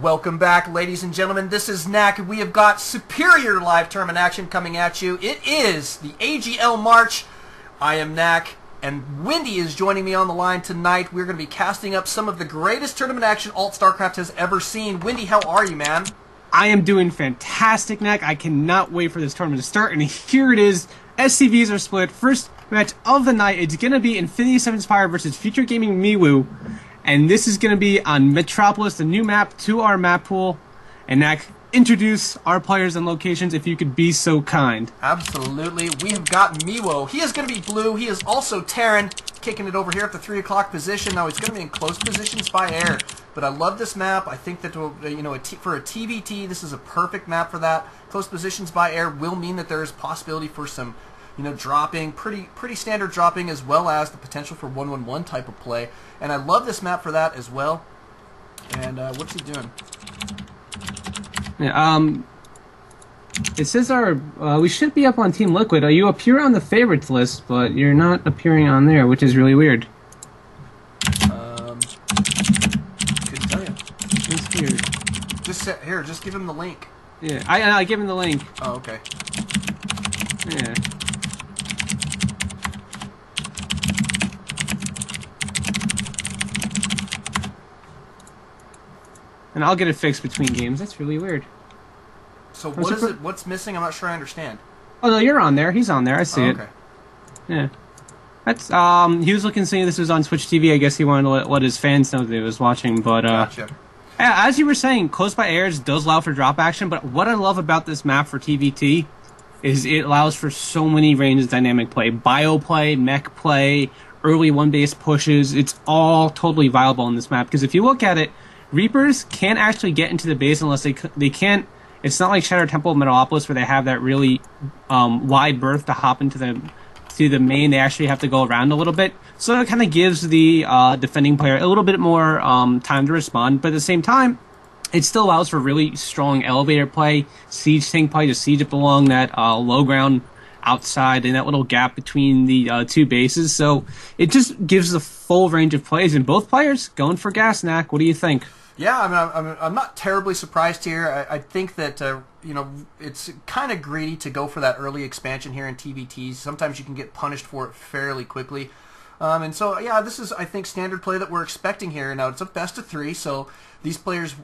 Welcome back, ladies and gentlemen. This is Knack. We have got superior live tournament action coming at you. It is the AGL-March. I am Knack, and Wendy is joining me on the line tonight. We're going to be casting up some of the greatest tournament action Alt Starcraft has ever seen. Wendy, how are you, man? I am doing fantastic, Knack. I cannot wait for this tournament to start, and here it is. SCVs are split. First match of the night, it's going to be iSPyre versus Future Gaming Miwo. And this is going to be on Metropolis, the new map to our map pool. And Knack, introduce our players and locations if you could be so kind. Absolutely. We have got Miwo. He is going to be blue. He is also Terran, kicking it over here at the 3 o'clock position. Now he's going to be in close positions by air. But I love this map. I think that for a TvT, this is a perfect map for that. Close positions by air will mean that there is possibility for some, dropping, pretty standard dropping, as well as the potential for 1-1-1 type of play. And I love this map for that as well. And what's he doing? Yeah, it says we should be up on Team Liquid. You appear on the favorites list, but you're not appearing on there, which is really weird. Couldn't tell you. It's weird. Just give him the link. Yeah, I give him the link. Oh, okay. Yeah. And I'll get it fixed between games. That's really weird. So what is it? What's missing? I'm not sure I understand. Oh no, you're on there. He's on there. I see it. Okay. Yeah. That's he was looking saying this was on Switch TV. I guess he wanted to let his fans know that he was watching. But gotcha. As you were saying, close by airs does allow for drop action. But what I love about this map for TvT is it allows for so many ranges dynamic play, bio play, mech play, early one base pushes. It's all totally viable in this map because if you look at it, Reapers can't actually get into the base unless they can't. It's not like Shadow Temple of Metalopolis where they have that really wide berth to hop into the main. They actually have to go around a little bit. So it kind of gives the defending player a little bit more time to respond. But at the same time, it still allows for really strong elevator play, siege tank play, to siege up along that low ground outside and that little gap between the two bases. So it just gives the full range of plays. And both players going for gas, Knack. What do you think? Yeah, I'm not terribly surprised here. I think that it's kind of greedy to go for that early expansion here in TvT. Sometimes you can get punished for it fairly quickly. And so, yeah, this is, I think, standard play that we're expecting here. Now, it's a best of 3, so these players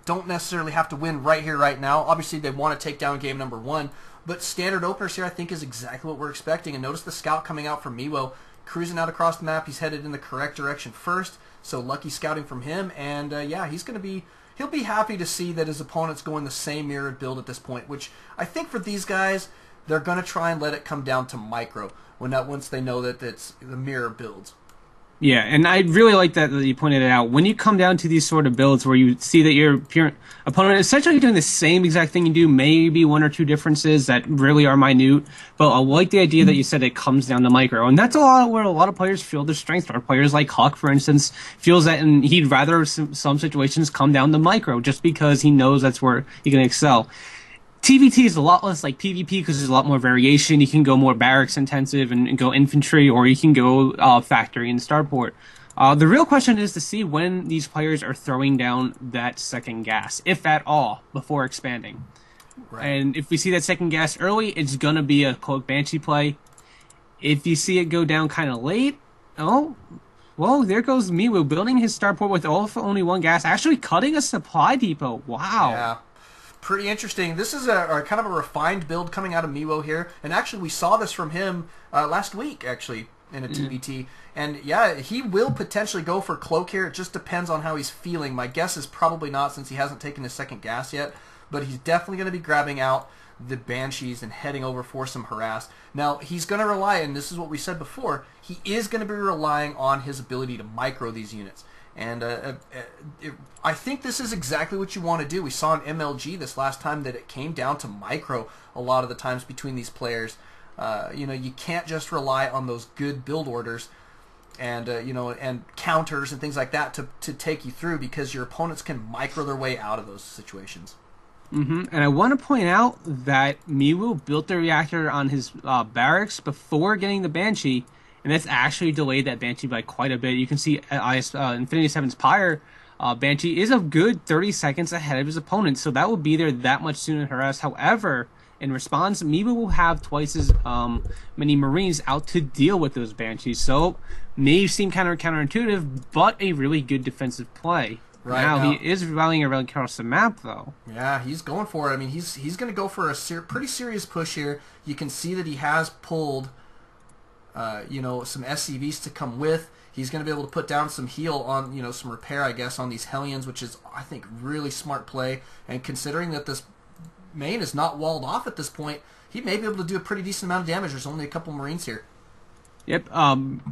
don't necessarily have to win right here, right now. Obviously, they want to take down game number 1. But standard openers here, I think, is exactly what we're expecting. And notice the scout coming out from Miwo, cruising out across the map. He's headed in the correct direction first. So lucky scouting from him. And, yeah, he'll be happy to see that his opponent's going the same mirrored build at this point, which I think for these guys, they're going to try and let it come down to micro once they know that it's the mirror builds. Yeah, and I really like that you pointed it out. When you come down to these sort of builds where you see that your opponent is essentially doing the same exact thing you do, maybe 1 or 2 differences that really are minute, but I like the idea that you said it comes down to micro. And that's where a lot of players feel their strength are. Players like Huck, for instance, feels that and he'd rather some situations come down to micro just because he knows that's where he can excel. TvT is a lot less like PvP because there's a lot more variation. You can go more barracks intensive and go infantry, or you can go factory and starport. The real question is to see when these players are throwing down that second gas, if at all, before expanding. Right. And if we see that second gas early, it's going to be a Cloak Banshee play. If you see it go down kind of late, well, there goes Miwo building his starport with only 1 gas, actually cutting a supply depot. Wow. Yeah. Pretty interesting. This is a kind of a refined build coming out of Miwo here, and actually we saw this from him last week, actually, in a TvT. And yeah, he will potentially go for Cloak here. It just depends on how he's feeling. My guess is probably not, since he hasn't taken his second gas yet, but he's definitely going to be grabbing out the Banshees and heading over for some harass. Now, he's going to rely, and this is what we said before, he is going to be relying on his ability to micro these units. And I think this is exactly what you want to do. We saw in MLG this last time that it came down to micro a lot of the times between these players. You can't just rely on those good build orders and and counters and things like that to take you through, because your opponents can micro their way out of those situations. And I want to point out that Miwo built the reactor on his barracks before getting the Banshee, and that's actually delayed that Banshee by quite a bit. You can see Infinity 7's Pyre Banshee is a good 30 seconds ahead of his opponent, so that will be there that much sooner than rest. However, in response, Miwo will have twice as many Marines out to deal with those Banshees, so may seem counterintuitive, but a really good defensive play. Right now, he is rallying around across the map, though. Yeah, he's going for it. I mean, he's going to go for a pretty serious push here. You can see that he has pulled, some SCVs to come with. He's going to be able to put down some heal on, some repair, I guess, on these Hellions, which is, I think, really smart play. And considering that this main is not walled off at this point, he may be able to do a pretty decent amount of damage. There's only a couple Marines here. Yep,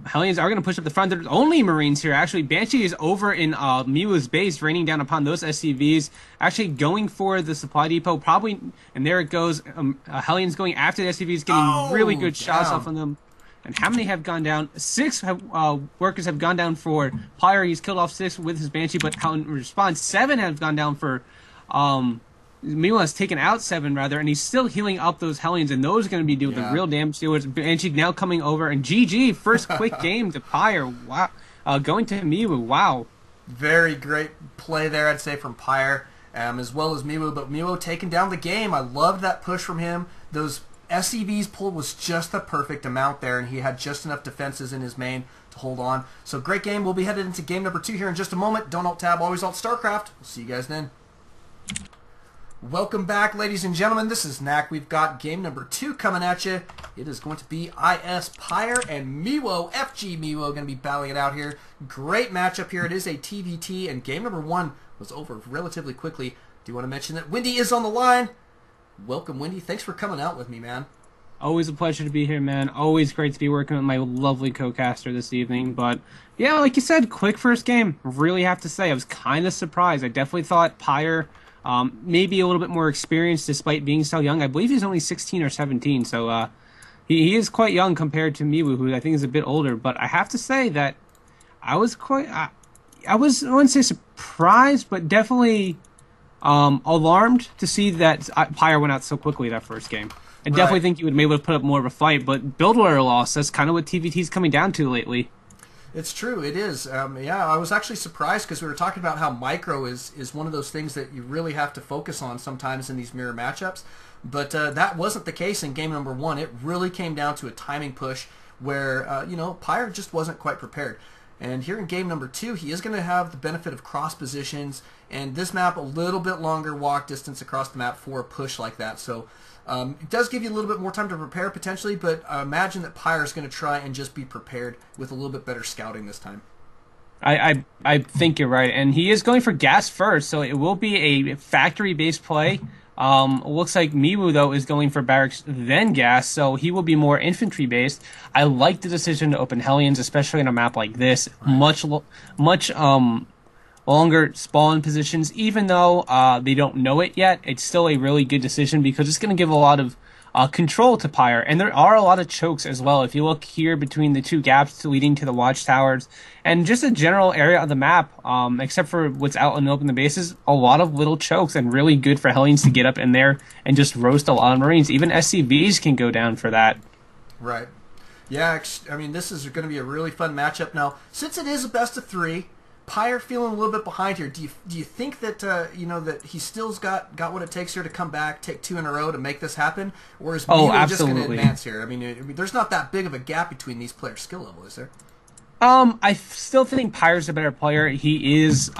Hellions are going to push up the front. There's only Marines here. Actually, Banshee is over in Miwo's base, raining down upon those SCVs. Actually going for the supply depot, probably, and there it goes. Hellions going after the SCVs, getting really good shots off on them. And how many have gone down? 6 workers have gone down for Pyre. He's killed off 6 with his Banshee, but in response, 7 have gone down for... Miwo has taken out 7, rather, and he's still healing up those Hellions, and those are going to be doing the real damage to it. Banshee now coming over, and GG, first quick game to Pyre. Wow. Going to Miwo, wow. Very great play there, I'd say, from Pyre, as well as Miwo, but Miwo taking down the game. I loved that push from him. Those SCVs pulled was just the perfect amount there, and he had just enough defenses in his main to hold on. So great game. We'll be headed into game number 2 here in just a moment. Don't alt-tab, always alt-Starcraft. We'll see you guys then. Welcome back, ladies and gentlemen. This is Knack. We've got game number 2 coming at you. It is going to be iSPyre and Miwo, FGMiwo, going to be battling it out here. Great matchup here. It is a TvT, and game number 1 was over relatively quickly. Do you want to mention that Wendy is on the line? Welcome, Wendy. Thanks for coming out with me, man. Always a pleasure to be here, man. Always great to be working with my lovely co-caster this evening. But, yeah, like you said, quick first game. Really have to say, I was kind of surprised. I definitely thought Pyre... maybe a little bit more experienced despite being so young. I believe he's only 16 or 17, so he is quite young compared to Miwo, who I think is a bit older. But I have to say that I was I wouldn't say surprised, but definitely alarmed to see that Pyre went out so quickly that first game. I definitely think he would be able to put up more of a fight, but build order loss, that's kind of what TvT's coming down to lately. It's true, it is. Yeah, I was actually surprised because we were talking about how micro is one of those things that you really have to focus on sometimes in these mirror matchups. But that wasn't the case in game number 1. It really came down to a timing push where, Pyre just wasn't quite prepared. And here in game number 2, he is going to have the benefit of cross positions, and this map a little bit longer walk distance across the map for a push like that. So it does give you a little bit more time to prepare potentially, but imagine that Pyre is going to try and just be prepared with a little bit better scouting this time. I think you're right, and he is going for gas first, so it will be a factory-based play. Looks like Miwo, though, is going for barracks then gas, so he will be more infantry-based. I like the decision to open Hellions, especially on a map like this. Much longer spawn positions, even though they don't know it yet. It's still a really good decision because it's going to give a lot of control to Pyre, and there are a lot of chokes as well. If you look here between the 2 gaps leading to the watchtowers, and just a general area of the map, except for what's out and open the bases, a lot of little chokes, and really good for Hellions to get up in there and just roast a lot of Marines. Even SCVs can go down for that. Right. Yeah, I mean, this is going to be a really fun matchup. Now, since it is a best of 3, Pyre feeling a little bit behind here. Do you think that that he still's got what it takes here to come back, take 2 in a row to make this happen, or is Miwo just going to advance here? I mean, there's not that big of a gap between these players' skill level, is there? I still think Pyre's a better player. He is.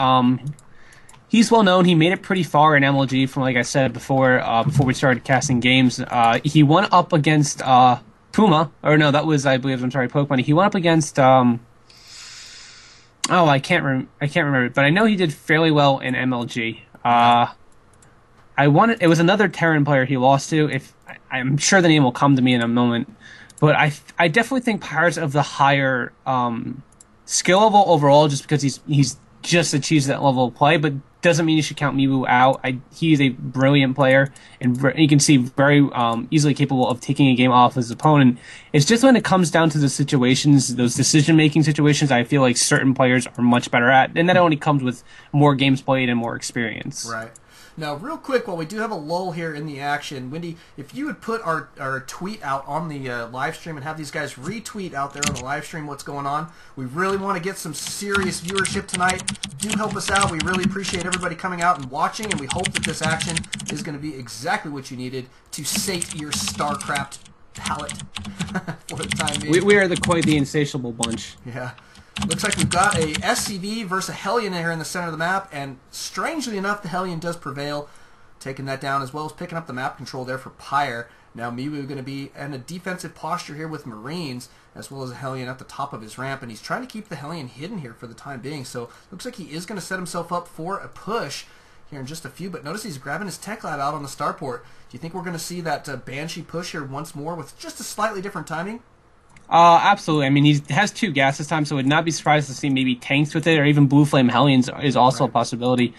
He's well known. He made it pretty far in MLG from, like I said before we started casting games. He won up against Puma, or no, that was, I believe, Pokemon. He went up against. I can't remember, but I know he did fairly well in MLG. It was another Terran player he lost to. I'm sure the name will come to me in a moment, but I definitely think Pyre's of the higher skill level overall, just because he's just achieved that level of play. But doesn't mean you should count Miwo out. He is a brilliant player, and you can see very easily capable of taking a game off his opponent. It's just when it comes down to the situations, those decision-making situations, I feel like certain players are much better at, and that only comes with more games played and more experience. Right. Now, real quick, while we do have a lull here in the action, Wendy, if you would put our tweet out on the live stream and have these guys retweet out there on the live stream what's going on. We really want to get some serious viewership tonight. Do help us out. We really appreciate everybody coming out and watching, and we hope that this action is going to be exactly what you needed to sate your StarCraft palate for the time being. We are quite the insatiable bunch. Yeah. Looks like we've got a SCV versus a Hellion here in the center of the map, and strangely enough, the Hellion does prevail, taking that down as well as picking up the map control there for Pyre. Now Miwo going to be in a defensive posture here with Marines, as well as a Hellion at the top of his ramp, and he's trying to keep the Hellion hidden here for the time being, so looks like he is going to set himself up for a push here in just a few, but notice he's grabbing his tech lab out on the starport. Do you think we're going to see that Banshee push here once more with just a slightly different timing? Absolutely. I mean, he has 2 gas this time, so I would not be surprised to see maybe tanks with it, or even Blue Flame Hellions is also a possibility.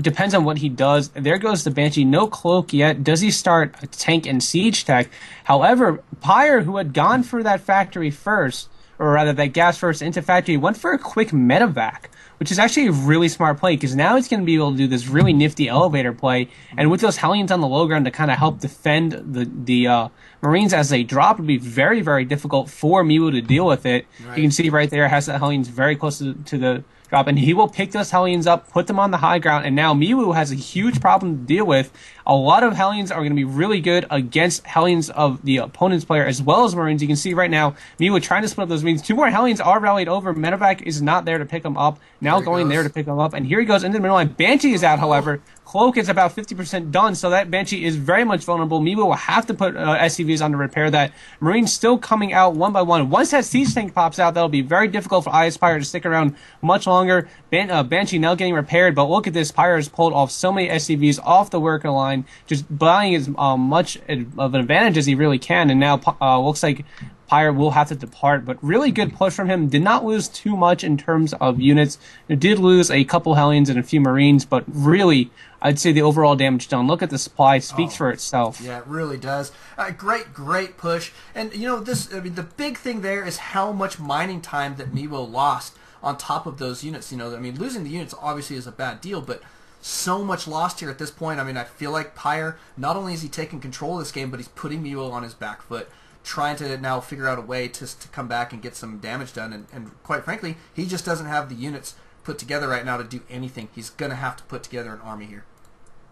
Depends on what he does. There goes the Banshee. No cloak yet. Does he start a tank and siege tech? However, Pyre, who had gone for that factory first, or rather that gas first into factory, went for a quick medevac, which is actually a really smart play, because now he's going to be able to do this really nifty elevator play, and with those Hellions on the low ground to kind of help defend the Marines as they drop, would be very, very difficult for Miwo to deal with it. Right. You can see right there, has the Hellions very close to the drop, and he will pick those Hellions up, put them on the high ground, and now Miwo has a huge problem to deal with. A lot of Hellions are going to be really good against Hellions of the opponent's player, as well as Marines. You can see right now, Miwo trying to split up those Marines. 2 more Hellions are rallied over. Medevac is not there to pick them up. Now going there to pick them up, and here he goes into the middle line. Banshee is out, however. Cloak is about 50% done, so that Banshee is very much vulnerable. Miwo will have to put SCVs on to repair that. Marines still coming out one by one. Once that siege tank pops out, that'll be very difficult for iSPyre to stick around much longer. Banshee now getting repaired, but look at this. Pyre has pulled off so many SCVs off the worker line, just buying as much of an advantage as he really can, and now looks like Pyre will have to depart, but really good push from him. Did not lose too much in terms of units. It did lose a couple Hellions and a few Marines, but really, I'd say the overall damage done. Look at the supply, speaks for itself. Yeah, it really does. Great push. And, you know, the big thing there is how much mining time that Miwo lost on top of those units. You know, I mean, losing the units obviously is a bad deal, but so much lost here at this point. I mean, I feel like Pyre, not only is he taking control of this game, but he's putting Miwo on his back foot, trying to now figure out a way to come back and get some damage done. And quite frankly, he just doesn't have the units put together right now to do anything. He's going to have to put together an army here.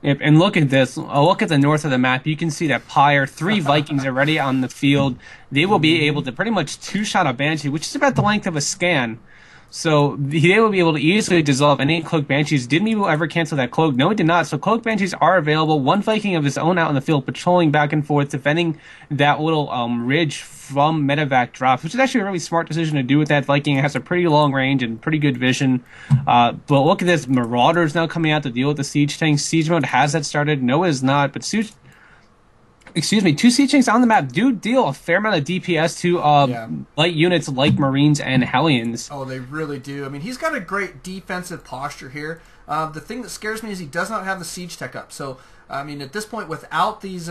Yep, and look at this. Look at the north of the map. You can see that Pyre, 3 Vikings already on the field. They will be able to pretty much 2-shot a Banshee, which is about the length of a scan. So they will be able to easily dissolve any Cloak Banshees. Did Miwo ever cancel that Cloak? No, it did not. So Cloak Banshees are available. 1 Viking of his own out in the field, patrolling back and forth, defending that little ridge from medevac drops, which is actually a really smart decision to do with that Viking. It has a pretty long range and pretty good vision. But look at this. Marauders now coming out to deal with the siege tanks. Siege mode has that started. No, it is not. But 2 siege tanks on the map do deal a fair amount of DPS to light units like Marines and Hellions. Oh, they really do. I mean, he's got a great defensive posture here. The thing that scares me is he does not have the siege tech up. So, I mean, at this point, without these,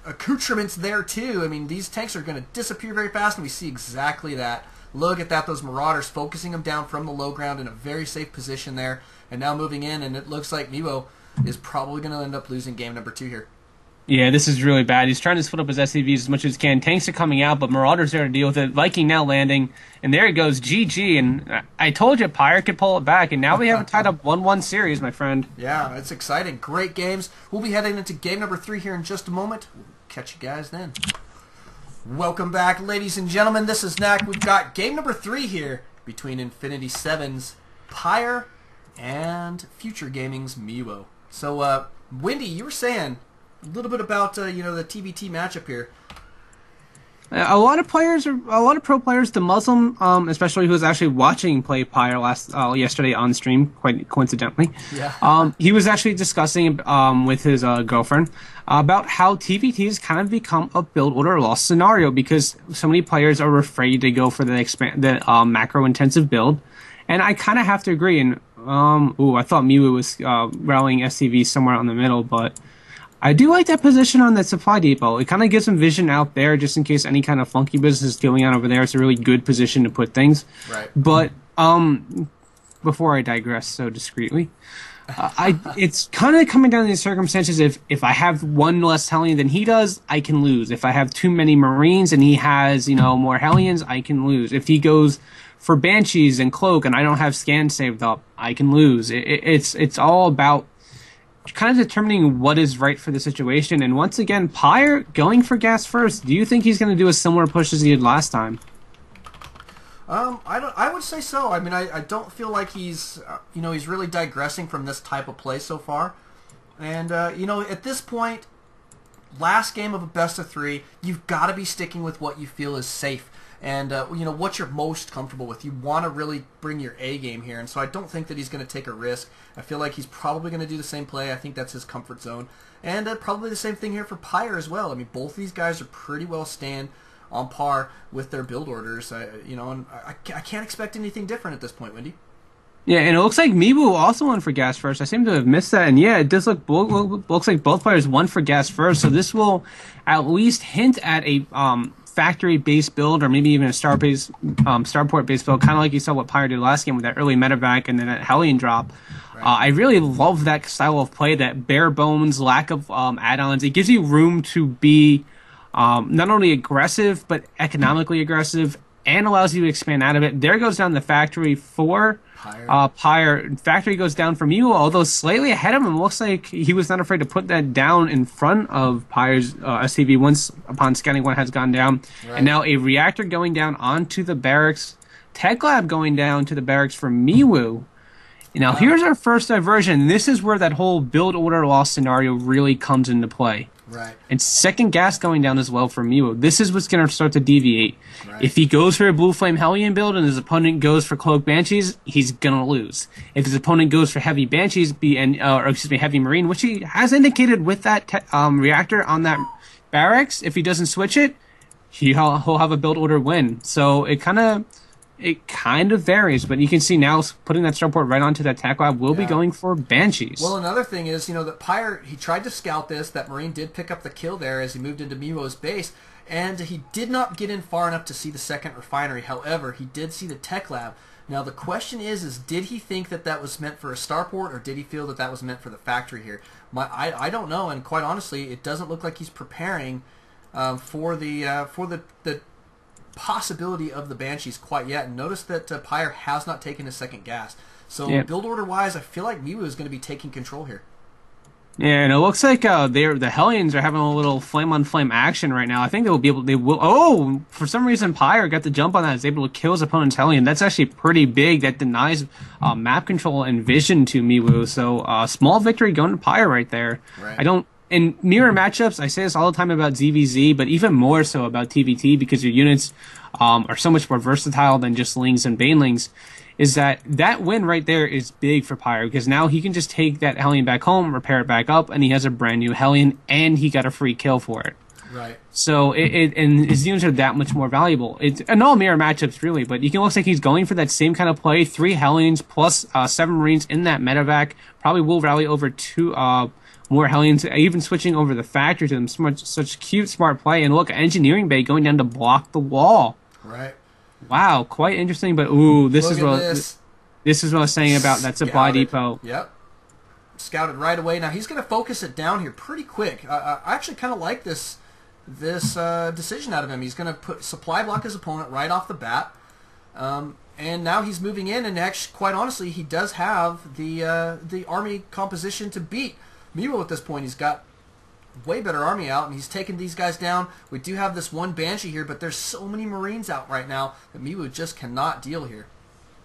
accoutrements there too, I mean, these tanks are going to disappear very fast, and we see exactly that. Look at that, those Marauders focusing them down from the low ground in a very safe position there, and now moving in, and it looks like Miwo is probably going to end up losing game number 2 here. Yeah, this is really bad. He's trying to split up his SCVs as much as he can. Tanks are coming out, but Marauders there to deal with it. Viking now landing, and there he goes, GG. And I told you Pyre could pull it back, and now we have a tied up 1-1 series, my friend. Yeah, it's exciting. Great games. We'll be heading into game number 3 here in just a moment. We'll catch you guys then. Welcome back, ladies and gentlemen. This is Knack. We've got game number 3 here between Infinity 7's Pyre and Future Gaming's Miwo. So, Wendy, you were saying a little bit about the TvT matchup here. A lot of pro players, the Muslim, especially who was actually watching play Pyre yesterday on stream, quite coincidentally. Yeah. He was actually discussing with his girlfriend about how TvT has kind of become a build order loss scenario because so many players are afraid to go for the macro intensive build, and I kind of have to agree. And Ooh, I thought Miwo was rallying SCV somewhere on the middle, but I do like that position on that supply depot. It kind of gives him vision out there just in case any kind of funky business is going on over there. It's a really good position to put things. Right. But before I digress so discreetly, it's kind of coming down to these circumstances. If I have one less Hellion than he does, I can lose. If I have too many Marines and he has, more Hellions, I can lose. If he goes for Banshees and Cloak and I don't have Scan saved up, I can lose. It's all about kind of determining what is right for the situation. And once again, Pyre going for gas first. Do you think he's going to do a similar push as he did last time? I would say so. I mean, I don't feel like he's he's really digressing from this type of play so far. And at this point, last game of a best of 3, you've got to be sticking with what you feel is safe. And what you're most comfortable with. You want to really bring your A game here, and so I don't think that he's going to take a risk. I feel like he's probably going to do the same play. I think that's his comfort zone, and probably the same thing here for Pyre as well. I mean, both these guys are pretty well stand on par with their build orders. And I can't expect anything different at this point, Wendy. Yeah, and it looks like Miwo also went for gas first. I seem to have missed that, and yeah, it does looks like both players went for gas first. So this will at least hint at a factory-based build, or maybe even a starport-based build, kind of like you saw what Pyre did last game with that early medevac and then that Hellion drop. Right. I really love that style of play, that bare bones, lack of add-ons. It gives you room to be not only aggressive, but economically aggressive, and allows you to expand out of it. There goes down the factory for Pyre. Factory goes down for Miwo, although slightly ahead of him. Looks like he was not afraid to put that down in front of Pyre's SCV once upon scanning one has gone down. Right. And now a reactor going down onto the barracks. Tech Lab going down to the barracks for Miwo. Now here's our first diversion. This is where that whole build order loss scenario really comes into play. Right. And second gas going down as well for Miwo. This is what's going to start to deviate. Right. If he goes for a Blue Flame Hellion build and his opponent goes for Cloak Banshees, he's going to lose. If his opponent goes for Heavy Banshees, Heavy Marine, which he has indicated with that reactor on that barracks, if he doesn't switch it, he'll have a build order win. So it kind of varies, but you can see now putting that starport right onto that Tech Lab will be going for Banshees. Well, another thing is, that Pyre, he tried to scout this. That Marine did pick up the kill there as he moved into Miwo's base, and he did not get in far enough to see the second refinery. However, he did see the Tech Lab. Now, the question is did he think that was meant for a starport, or did he feel that was meant for the factory here? I don't know, and quite honestly, it doesn't look like he's preparing for the possibility of the Banshees quite yet. And notice that Pyre has not taken his second gas. So build order wise, I feel like Miwo is going to be taking control here. Yeah, and it looks like the Hellions are having a little flame on flame action right now. I think they will. Oh, for some reason Pyre got the jump on that. Is able to kill his opponent's Hellion. That's actually pretty big. That denies map control and vision to Miwo. So small victory going to Pyre right there. Right. In mirror matchups, I say this all the time about ZVZ, but even more so about TvT, because your units are so much more versatile than just Lings and Banelings, is that win right there is big for Pyre, because now he can just take that Hellion back home, repair it back up, and he has a brand new Hellion, and he got a free kill for it. Right. So and his units are that much more valuable. It's in all mirror matchups really, but you can look like he's going for that same kind of play. 3 Hellions plus 7 Marines in that medevac. Probably will rally over 2 more Hellions, even switching over the factory to them. Such cute, smart play. And look, Engineering Bay going down to block the wall. Right. Wow, quite interesting. But ooh, this is what I was saying about that supply depot. Yep. Scouted right away. Now he's going to focus it down here pretty quick. I actually kind of like this decision out of him. He's going to put supply block his opponent right off the bat. And now he's moving in, and actually, quite honestly, he does have the army composition to beat Miwo at this point. He's got way better army out, and he's taking these guys down. We do have this one Banshee here, but there's so many Marines out right now that Miwo just cannot deal here.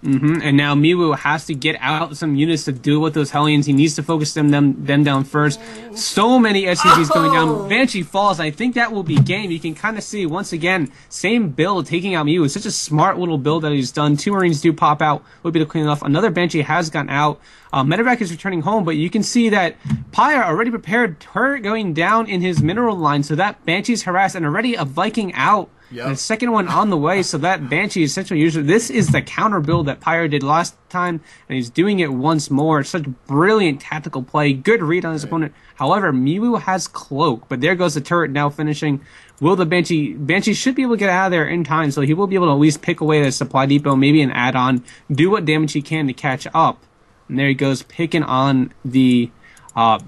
And now Miwo has to get out some units to deal with those Hellions. He needs to focus them down first. So many SCVs going down. Banshee falls. I think that will be game. You can kind of see, once again, same build taking out Miwo. It's such a smart little build that he's done. 2 Marines do pop out. Would be to clean it off. Another Banshee has gone out. Medevac is returning home, but you can see that Pyre already prepared turret going down in his mineral line, so that Banshee's harassed, and already a Viking out Yep. And the second one on the way, so that Banshee essentially usually this is the counter build that Pyre did last time, and he's doing it once more. Such brilliant tactical play, good read on his opponent. However, Miwo has Cloak, but there goes the turret now finishing. Will the Banshee should be able to get out of there in time, so he will be able to at least pick away the supply depot, maybe an add-on, do what damage he can to catch up. And there he goes, picking on the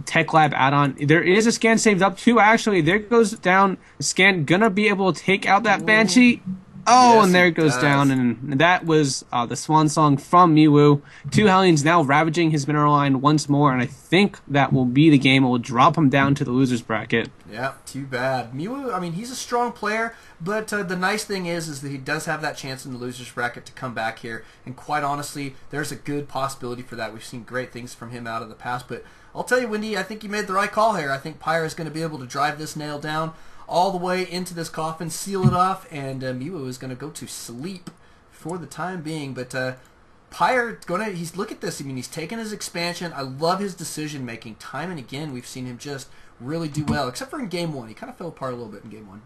Tech Lab add-on. There is a scan saved up too, actually. There goes down. Scan gonna be able to take out that Banshee. Oh, yes, and there it goes down. And that was the swan song from Miwo. 2 Hellions now ravaging his mineral line once more, and I think that will be the game. It will drop him down to the loser's bracket. Yeah, too bad. Miwo, I mean, he's a strong player, but the nice thing is that he does have that chance in the loser's bracket to come back here. And quite honestly, there's a good possibility for that. We've seen great things from him out of the past, but I'll tell you, Wendy, I think you made the right call here. I think Pyre is going to be able to drive this nail down all the way into this coffin, seal it off, and Miwo is going to go to sleep for the time being. But Pyre, look at this. I mean, he's taken his expansion. I love his decision making. Time and again, we've seen him just really do well, except for in Game 1. He kind of fell apart a little bit in Game 1.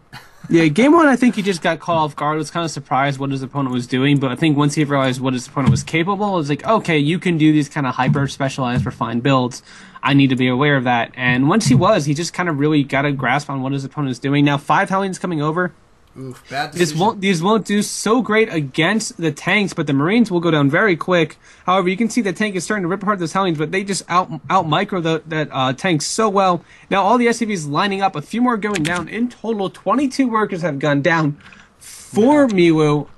Yeah, Game 1, I think he just got caught off guard. Was kind of surprised what his opponent was doing, but I think once he realized what his opponent was capable, it was like, okay, you can do these kind of hyper-specialized, refined builds. I need to be aware of that. And once he just kind of really got a grasp on what his opponent is doing. Now, 5 Hellions coming over. Oof, bad decision. These won't do so great against the tanks, but the Marines will go down very quick. However, you can see the tank is starting to rip apart those Hellions, but they just out micro that tank so well. Now all the SCVs lining up, a few more going down. In total, 22 workers have gone down for Miwo,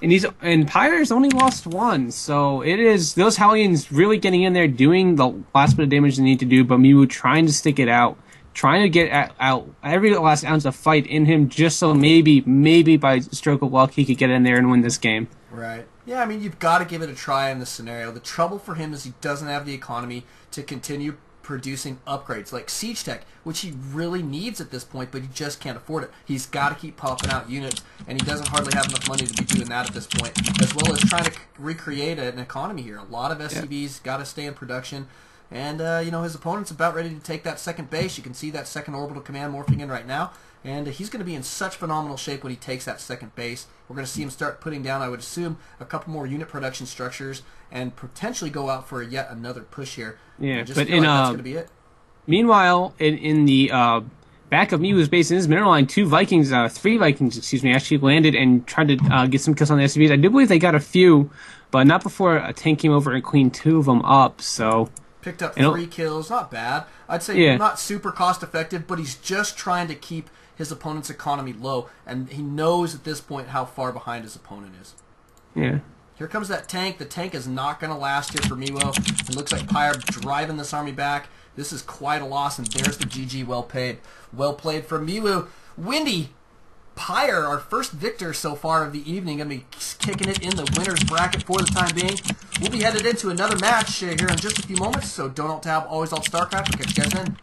and Pyre's only lost 1. So it is those Hellions really getting in there, doing the last bit of damage they need to do, but Miwo trying to stick it out. Trying to get out every last ounce of fight in him, just so maybe by stroke of luck he could get in there and win this game. Right. Yeah, I mean, you've got to give it a try in this scenario. The trouble for him is he doesn't have the economy to continue producing upgrades like Siege Tech, which he really needs at this point, but he just can't afford it. He's got to keep popping out units, and he doesn't hardly have enough money to be doing that at this point, as well as trying to recreate an economy here. A lot of SCVs got to stay in production. And, his opponent's about ready to take that second base. You can see that second orbital command morphing in right now. And he's going to be in such phenomenal shape when he takes that second base. We're going to see him start putting down, I would assume, a couple more unit production structures and potentially go out for yet another push here. Yeah, but that's going to be it. Meanwhile, in the back of Miwo's base in his mineral line, 3 Vikings, actually landed and tried to get some kills on the SCVs. I do believe they got a few, but not before a tank came over and cleaned 2 of them up, so... Picked up 3 kills, not bad. I'd say not super cost effective, but he's just trying to keep his opponent's economy low, and he knows at this point how far behind his opponent is. Yeah. Here comes that tank. The tank is not going to last here for Miwo. It looks like Pyre driving this army back. This is quite a loss, and there's the GG. Well played. Well played from Miwo. Windy, Pyre, our first victor so far of the evening, going to be kicking it in the winner's bracket for the time being. We'll be headed into another match here in just a few moments, so don't alt tab, always alt Starcraft. We'll catch you guys then.